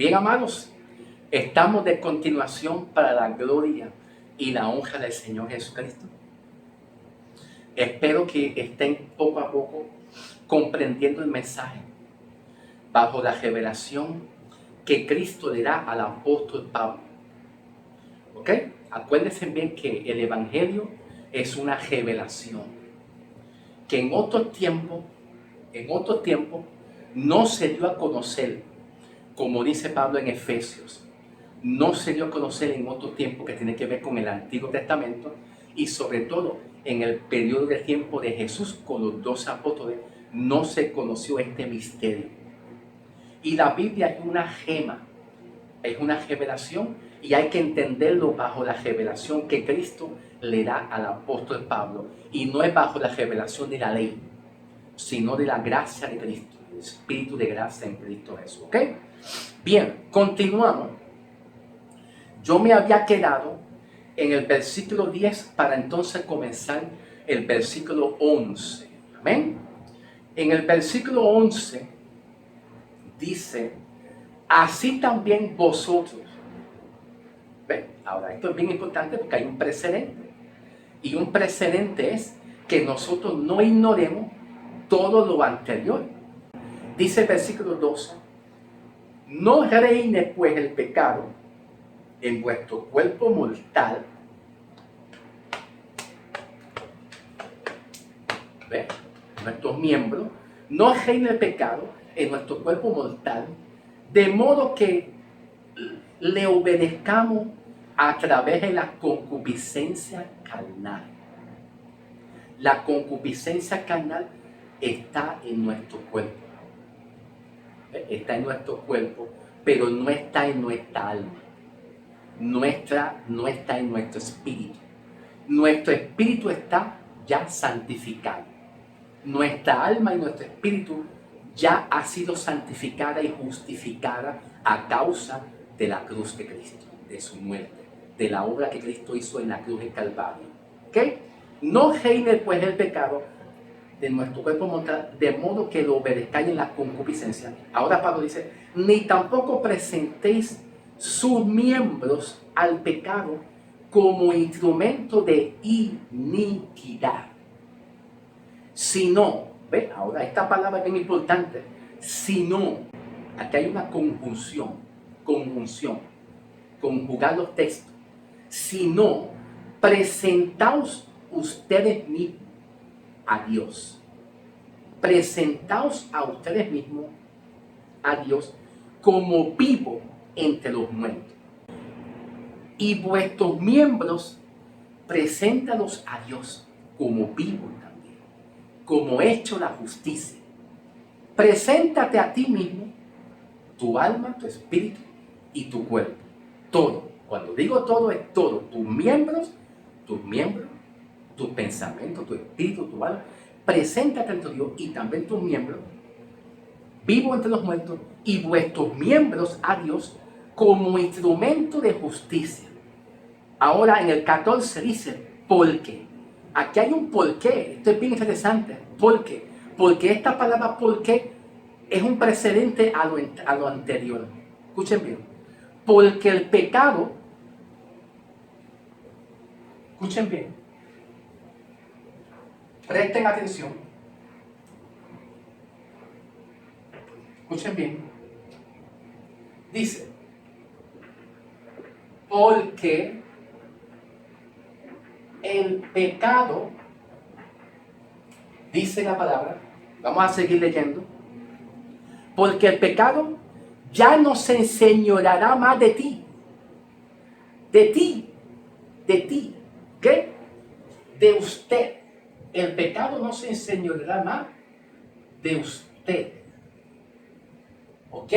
Bien, amados, estamos de continuación para la gloria y la honra del Señor Jesucristo. Espero que estén poco a poco comprendiendo el mensaje bajo la revelación que Cristo le da al apóstol Pablo. ¿Ok? Acuérdense bien que el Evangelio es una revelación que en otros tiempos no se dio a conocer, como dice Pablo en Efesios. No se dio a conocer en otro tiempo que tiene que ver con el Antiguo Testamento y sobre todo en el periodo de tiempo de Jesús con los 12 apóstoles no se conoció este misterio. Y la Biblia es una gema, es una revelación y hay que entenderlo bajo la revelación que Cristo le da al apóstol Pablo y no es bajo la revelación de la ley, sino de la gracia de Cristo, el Espíritu de gracia en Cristo Jesús. ¿Ok? Bien, continuamos. Yo me había quedado en el versículo 10 para entonces comenzar el versículo 11. Amén. En el versículo 11 dice, así también vosotros. ¿Ven? Ahora, esto es bien importante porque hay un precedente. Y un precedente es que nosotros no ignoremos todo lo anterior. Dice el versículo 12, no reine pues el pecado en vuestro cuerpo mortal. ¿Ve? Nuestros miembros, no reine el pecado en nuestro cuerpo mortal, de modo que le obedezcamos a través de la concupiscencia carnal. La concupiscencia carnal está en nuestro cuerpo. Está en nuestro cuerpo, pero no está en nuestra alma. No está en nuestro espíritu. Nuestro espíritu está ya santificado. Nuestra alma y nuestro espíritu ya ha sido santificada y justificada a causa de la cruz de Cristo, de su muerte, de la obra que Cristo hizo en la cruz del Calvario. ¿Ok? No reine pues el pecado de nuestro cuerpo mortal, de modo que lo obedezcáis en la concupiscencia. Ahora Pablo dice, ni tampoco presentéis sus miembros al pecado como instrumento de iniquidad, sino, ¿ve? Ahora esta palabra es bien importante, sino, aquí hay una conjunción, conjugar los textos, sino, presentaos ustedes mismos a Dios. Presentaos a ustedes mismos a Dios como vivo entre los muertos. Y vuestros miembros, preséntalos a Dios como vivos también, como hecho la justicia. Preséntate a ti mismo, tu alma, tu espíritu y tu cuerpo. Todo. Cuando digo todo, es todo. Tus miembros, tus pensamientos, tu espíritu, tu alma. Preséntate ante Dios y también tus miembros, vivos entre los muertos, y vuestros miembros a Dios como instrumento de justicia. Ahora en el 14 dice, ¿por qué? Aquí hay un por qué. Esto es bien interesante. ¿Por qué? Porque esta palabra por qué es un precedente a lo anterior. Escuchen bien. Porque el pecado, escuchen bien, presten atención, escuchen bien, dice, porque el pecado, dice la palabra, vamos a seguir leyendo, porque el pecado ya no se enseñoreará más de ti, ¿qué? De usted. El pecado no se enseñoreará más de usted, ¿ok?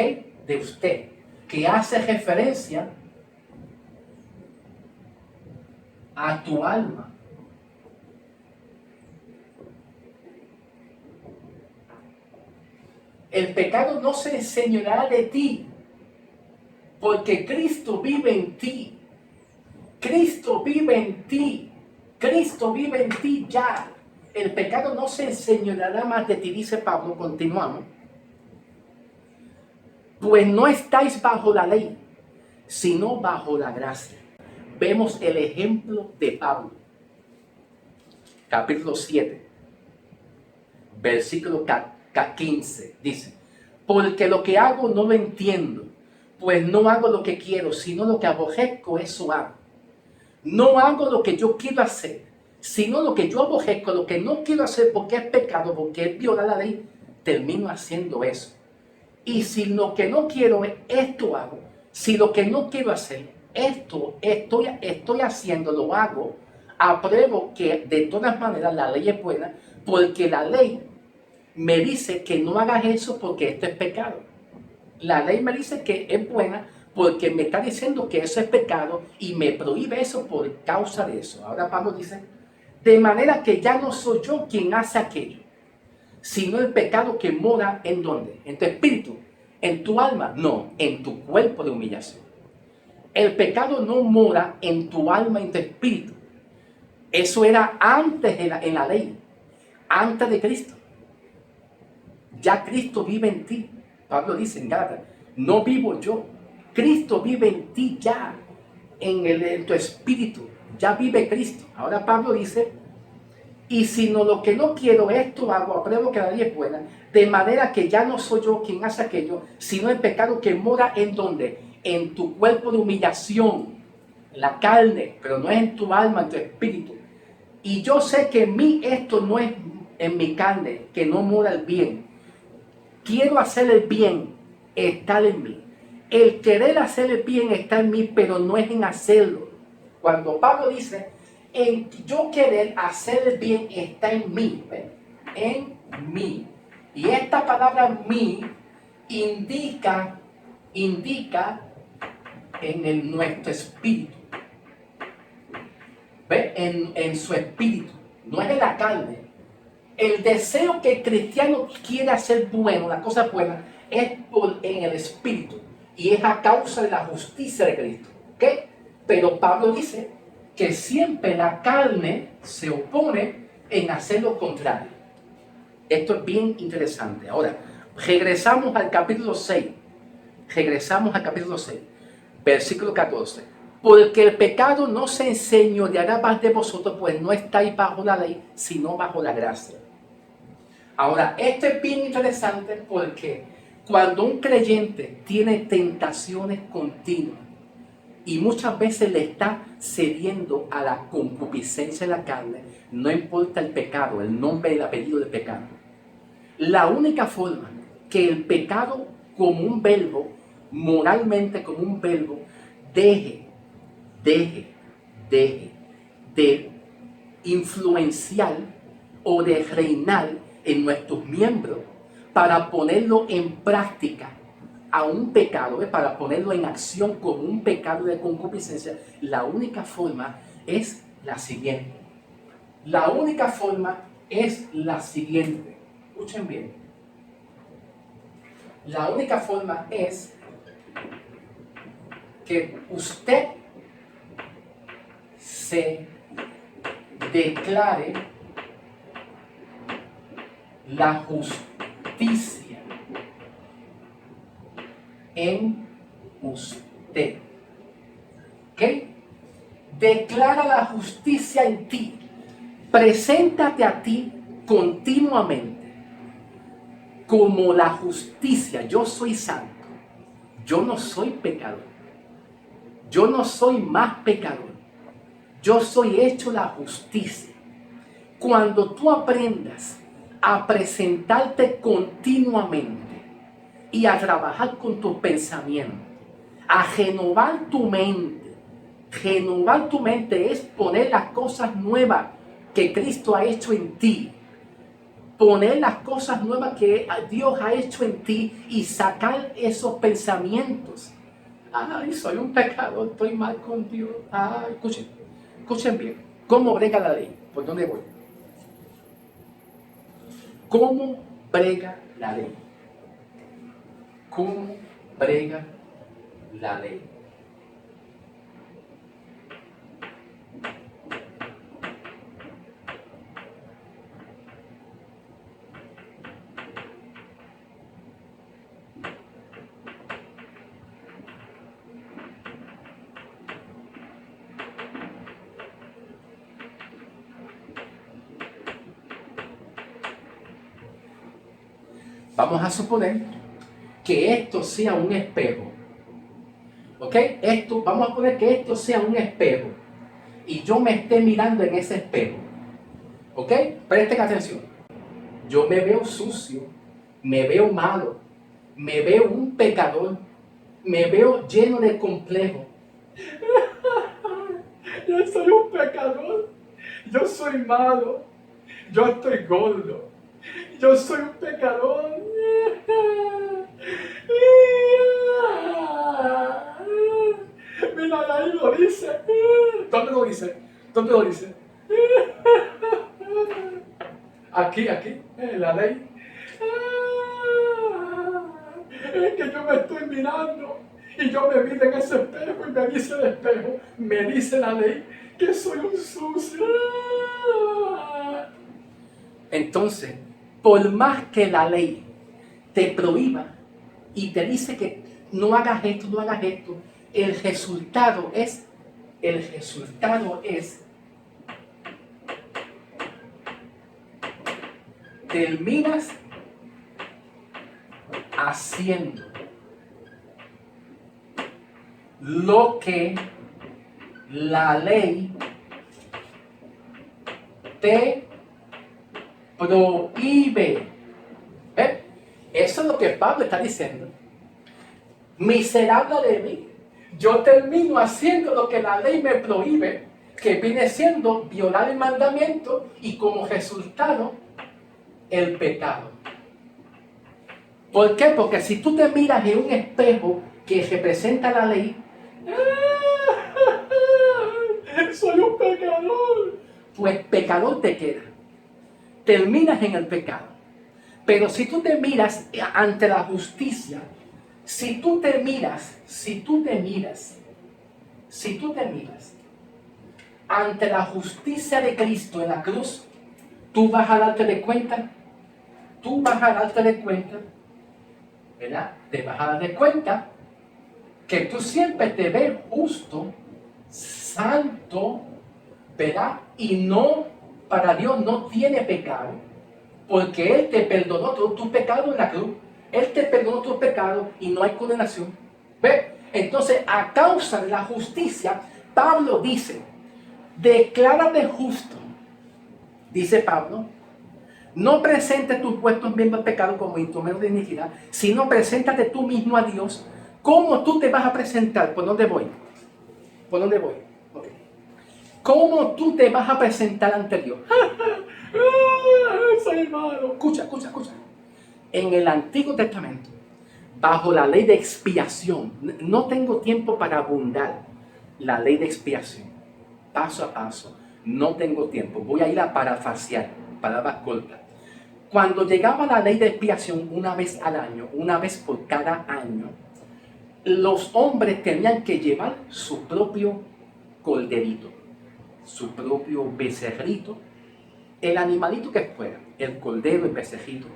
De usted, que hace referencia a tu alma. El pecado no se enseñoreará de ti, porque Cristo vive en ti. Cristo vive en ti. Cristo vive en ti ya. El pecado no se enseñoreará más de ti, dice Pablo. Continuamos. Pues no estáis bajo la ley, sino bajo la gracia. Vemos el ejemplo de Pablo. Capítulo 7, versículo 15, dice: porque lo que hago no lo entiendo, pues no hago lo que quiero, sino lo que aborrezco, eso hago. No hago lo que yo quiero hacer, sino lo que yo aborrezco, lo que no quiero hacer porque es pecado, porque es violar la ley, termino haciendo eso. Y si lo que no quiero es esto hago, si lo que no quiero hacer, esto estoy haciendo, lo hago, apruebo que de todas maneras la ley es buena, porque la ley me dice que no hagas eso porque esto es pecado. La ley me dice que es buena porque me está diciendo que eso es pecado y me prohíbe eso por causa de eso. Ahora Pablo dice: de manera que ya no soy yo quien hace aquello, sino el pecado que mora ¿en dónde? En tu espíritu, en tu alma, no, en tu cuerpo de humillación. El pecado no mora en tu alma, en tu espíritu. Eso era antes en la ley, antes de Cristo. Ya Cristo vive en ti. Pablo dice en Gálatas: no vivo yo, Cristo vive en ti ya, en tu espíritu, ya vive Cristo. Ahora Pablo dice: y si no, lo que no quiero, esto hago, apruebo que la ley es buena, de manera que ya no soy yo quien hace aquello, sino el pecado que mora en donde, en tu cuerpo de humillación, la carne, pero no es en tu alma, en tu espíritu. Y yo sé que en mí esto no es en mi carne, que no mora el bien. Quiero hacer el bien, está en mí. El querer hacer el bien está en mí, pero no es en hacerlo. Cuando Pablo dice: en yo querer hacer el bien está en mí, ¿ven? En mí. Y esta palabra mí indica en nuestro espíritu. ¿Ve? En su espíritu, no es en la carne. El deseo que el cristiano quiere hacer bueno, la cosa buena, es en el espíritu y es a causa de la justicia de Cristo. ¿Ok? Pero Pablo dice que siempre la carne se opone en hacer lo contrario. Esto es bien interesante. Ahora, regresamos al capítulo 6. Regresamos al capítulo 6, versículo 14. Porque el pecado no se enseñoreará más de vosotros, pues no estáis bajo la ley, sino bajo la gracia. Ahora, esto es bien interesante porque cuando un creyente tiene tentaciones continuas y muchas veces le está cediendo a la concupiscencia de la carne, no importa el pecado, el nombre y el apellido del pecado. La única forma que el pecado como un verbo, moralmente como un verbo, deje de influenciar o de reinar en nuestros miembros para ponerlo en práctica a un pecado, para ponerlo en acción como un pecado de concupiscencia, la única forma es la siguiente. La única forma es la siguiente. Escuchen bien. La única forma es que usted se declare la justicia en usted. ¿Ok? Declara la justicia en ti. Preséntate a ti continuamente como la justicia. Yo soy santo. Yo no soy pecador. Yo no soy más pecador. Yo soy hecho la justicia. Cuando tú aprendas a presentarte continuamente y a trabajar con tus pensamientos, a renovar tu mente. Renovar tu mente es poner las cosas nuevas que Cristo ha hecho en ti. Poner las cosas nuevas que Dios ha hecho en ti y sacar esos pensamientos. Ay, soy un pecador, estoy mal con Dios. Ay, escuchen bien. ¿Cómo brega la ley? ¿Por dónde voy? ¿Cómo brega la ley? ¿Cómo brega la ley? Vamos a suponer que esto sea un espejo. ¿Ok? Vamos a poner que esto sea un espejo. Y yo me esté mirando en ese espejo. ¿Ok? Presten atención. Yo me veo sucio, me veo malo, me veo un pecador, me veo lleno de complejo. Yo soy un pecador, yo soy malo, yo estoy gordo, yo soy un pecador. Mira, ahí lo dice. ¿Dónde lo dice? ¿Dónde lo dice? Aquí, en la ley. Es que yo me estoy mirando y yo me miro en ese espejo y me dice el espejo, me dice la ley que soy un sucio. Entonces, por más que la ley te prohíba y te dice que no hagas esto, el resultado es terminas haciendo lo que la ley te prohíbe. Eso es lo que Pablo está diciendo. Miserable de mí, yo termino haciendo lo que la ley me prohíbe, que viene siendo violar el mandamiento y como resultado el pecado. ¿Por qué? Porque si tú te miras en un espejo que representa la ley, soy un pecador, pues pecador te queda. Terminas en el pecado. Pero si tú te miras ante la justicia, si tú te miras ante la justicia de Cristo en la cruz, tú vas a darte cuenta, ¿verdad? Te vas a dar cuenta que tú siempre te ves justo, santo, ¿verdad? Y no, para Dios no tiene pecado, porque Él te perdonó todos tus pecados en la cruz. Él te perdonó tus pecados y no hay condenación. ¿Ve? Entonces, a causa de la justicia, Pablo dice, declárate justo, dice Pablo, no presentes tus puestos miembros de pecado como instrumento de iniquidad, sino preséntate tú mismo a Dios. ¿Cómo tú te vas a presentar? ¿Por dónde voy? Okay. ¿Cómo tú te vas a presentar ante Dios? Soy malo. Escucha. En el Antiguo Testamento, bajo la ley de expiación, no tengo tiempo para abundar la ley de expiación, paso a paso, no tengo tiempo, voy a ir a parafrasear, palabras cortas. Cuando llegaba la ley de expiación una vez al año, una vez por cada año, los hombres tenían que llevar su propio corderito, su propio becerrito, el animalito que fuera, el cordero, el becerrito,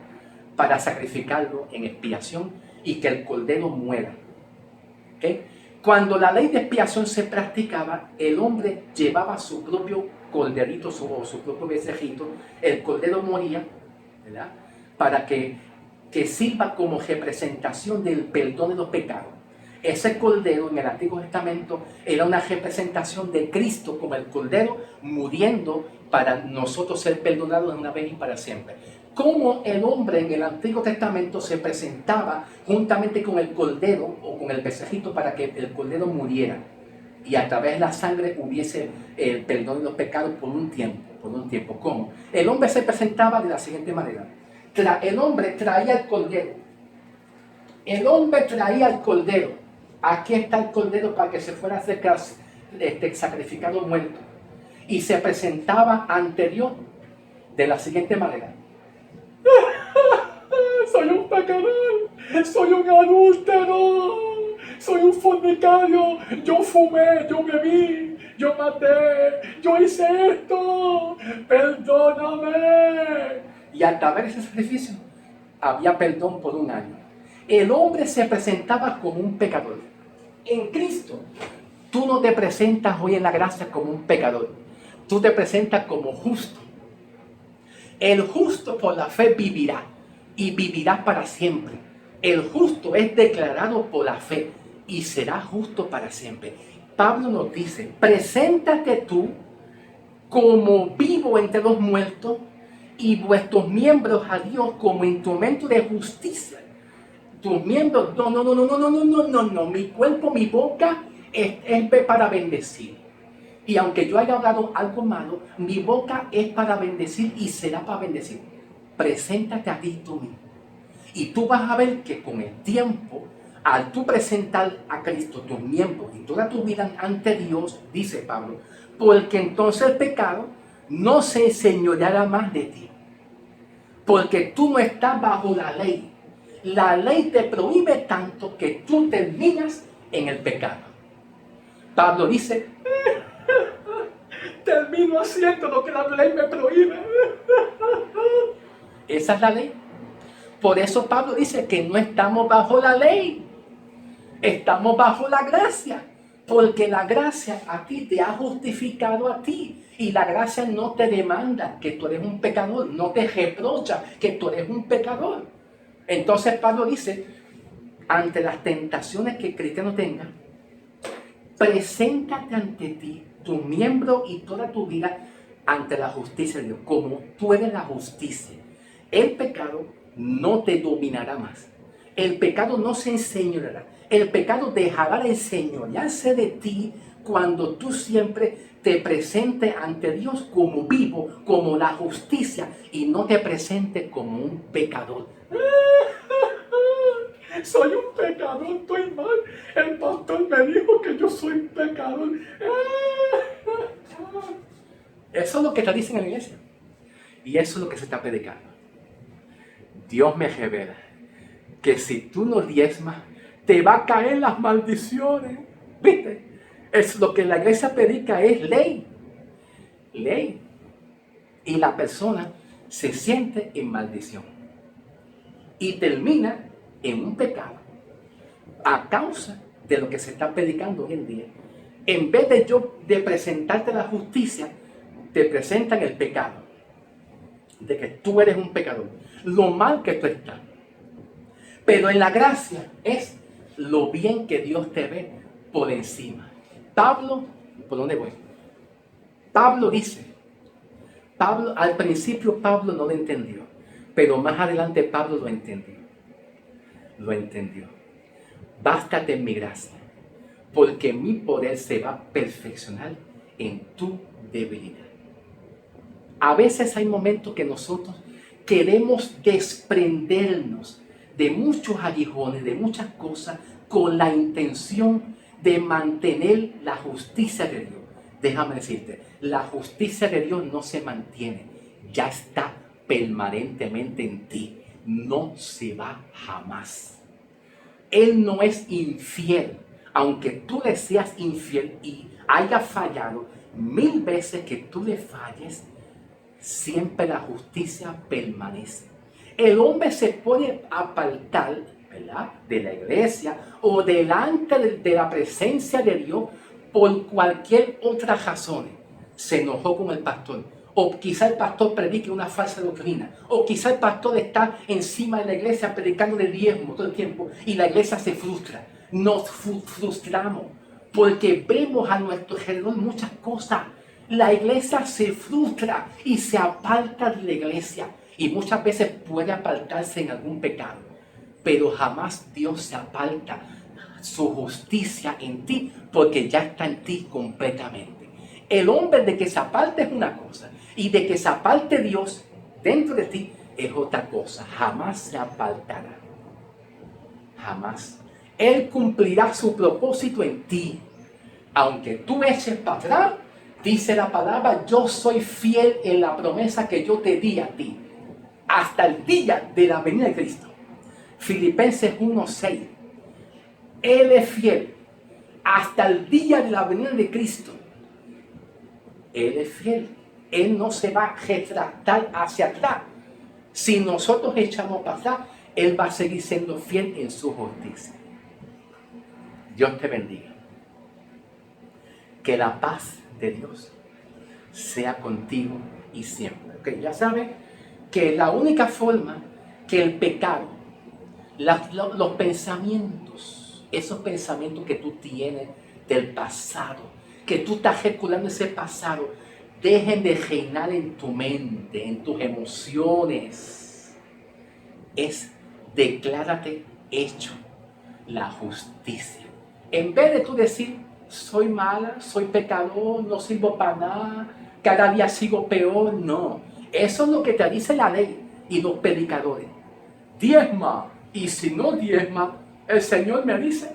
para sacrificarlo en expiación y que el cordero muera. ¿Okay? Cuando la ley de expiación se practicaba, el hombre llevaba su propio corderito o su propio becerrito, el cordero moría, ¿verdad? Para que sirva como representación del perdón de los pecados. Ese cordero en el Antiguo Testamento era una representación de Cristo como el cordero muriendo para nosotros ser perdonados de una vez y para siempre. Cómo el hombre en el Antiguo Testamento se presentaba juntamente con el cordero o con el becerrito para que el cordero muriera y a través de la sangre hubiese el perdón de los pecados por un tiempo. ¿Cómo? El hombre se presentaba de la siguiente manera. El hombre traía el cordero. Aquí está el cordero para que se fuera a sacrificado muerto. Y se presentaba ante Dios de la siguiente manera. Soy un pecador, soy un adúltero, soy un fornicario, yo fumé, yo bebí, yo maté, yo hice esto, perdóname. Y al través de ese sacrificio había perdón por un año. El hombre se presentaba como un pecador. En Cristo, tú no te presentas hoy en la gracia como un pecador, tú te presentas como justo. El justo por la fe vivirá. y vivirá para siempre. El justo es declarado por la fe y será justo para siempre. Pablo nos dice, preséntate tú como vivo entre los muertos y vuestros miembros a Dios como instrumento de justicia. Tus miembros, no, mi cuerpo, mi boca es para bendecir. Y aunque yo haya hablado algo malo, mi boca es para bendecir y será para bendecir. Preséntate a ti tú mismo. Y tú vas a ver que con el tiempo, al tú presentar a Cristo tus miembros y toda tu vida ante Dios, dice Pablo, porque entonces el pecado no se enseñoreará más de ti. Porque tú no estás bajo la ley. La ley te prohíbe tanto que tú terminas en el pecado. Pablo dice, termino haciendo lo que la ley me prohíbe. Esa es la ley. Por eso Pablo dice que no estamos bajo la ley. Estamos bajo la gracia. Porque la gracia a ti te ha justificado a ti. Y la gracia no te demanda que tú eres un pecador. No te reprocha que tú eres un pecador. Entonces Pablo dice, ante las tentaciones que el cristiano tenga, preséntate ante ti, tu miembro y toda tu vida ante la justicia de Dios, como tú eres la justicia. El pecado no te dominará más. El pecado no se enseñoreará. El pecado dejará de enseñorearse de ti cuando tú siempre te presentes ante Dios como vivo, como la justicia, y no te presentes como un pecador. Soy un pecador, estoy mal. El pastor me dijo que yo soy un pecador. Eso es lo que te dicen en la iglesia. Y eso es lo que se está predicando. Dios me revela que si tú no diezmas, te va a caer las maldiciones. ¿Viste? Es lo que la iglesia predica, es ley. Ley. Y la persona se siente en maldición. Y termina en un pecado a causa de lo que se está predicando hoy en día. En vez de presentarte la justicia, te presentan el pecado, de que tú eres un pecador, lo mal que tú estás. Pero en la gracia es lo bien que Dios te ve por encima. Pablo, ¿por dónde voy? Pablo dice, al principio Pablo no lo entendió, pero más adelante Pablo lo entendió. Lo entendió. Bástate en mi gracia, porque mi poder se va a perfeccionar en tu debilidad. A veces hay momentos que nosotros queremos desprendernos de muchos aguijones, de muchas cosas, con la intención de mantener la justicia de Dios. Déjame decirte, la justicia de Dios no se mantiene, ya está permanentemente en ti, no se va jamás. Él no es infiel, aunque tú le seas infiel y haya fallado 1000 veces que tú le falles, siempre la justicia permanece. El hombre se puede apartar, ¿verdad?, de la iglesia o delante de la presencia de Dios por cualquier otra razón. Se enojó con el pastor, o quizá el pastor predique una falsa doctrina, o quizá el pastor está encima de la iglesia predicando de diezmo todo el tiempo y la iglesia se frustra. Nos frustramos porque vemos a nuestro alrededor muchas cosas. La iglesia se frustra y se aparta de la iglesia, y muchas veces puede apartarse en algún pecado, pero jamás Dios se aparta su justicia en ti, porque ya está en ti completamente. El hombre de que se aparte es una cosa, y de que se aparte Dios dentro de ti es otra cosa. Jamás se apartará. Jamás. Él cumplirá su propósito en ti. Aunque tú eches para atrás, dice la palabra, yo soy fiel en la promesa que yo te di a ti, hasta el día de la venida de Cristo. Filipenses 1:6. Él es fiel hasta el día de la venida de Cristo. Él es fiel. Él no se va a retractar hacia atrás. Si nosotros echamos para atrás, Él va a seguir siendo fiel en su justicia. Dios te bendiga. Que la paz de Dios sea contigo y siempre. Okay, ya sabes que la única forma que el pecado, los pensamientos, esos pensamientos que tú tienes del pasado, que tú estás recordando ese pasado, dejen de reinar en tu mente, en tus emociones. Declárate hecho la justicia. En vez de tú decir, soy mala, soy pecador, no sirvo para nada, cada día sigo peor, no. Eso es lo que te dice la ley y los predicadores. Diezma, y si no diezma, el Señor me dice,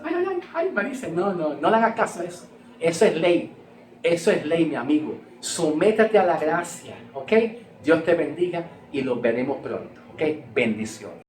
me dice, no le hagas caso a eso. Eso es ley, mi amigo. Sométate a la gracia, ¿ok? Dios te bendiga y los veremos pronto, ¿ok? Bendición.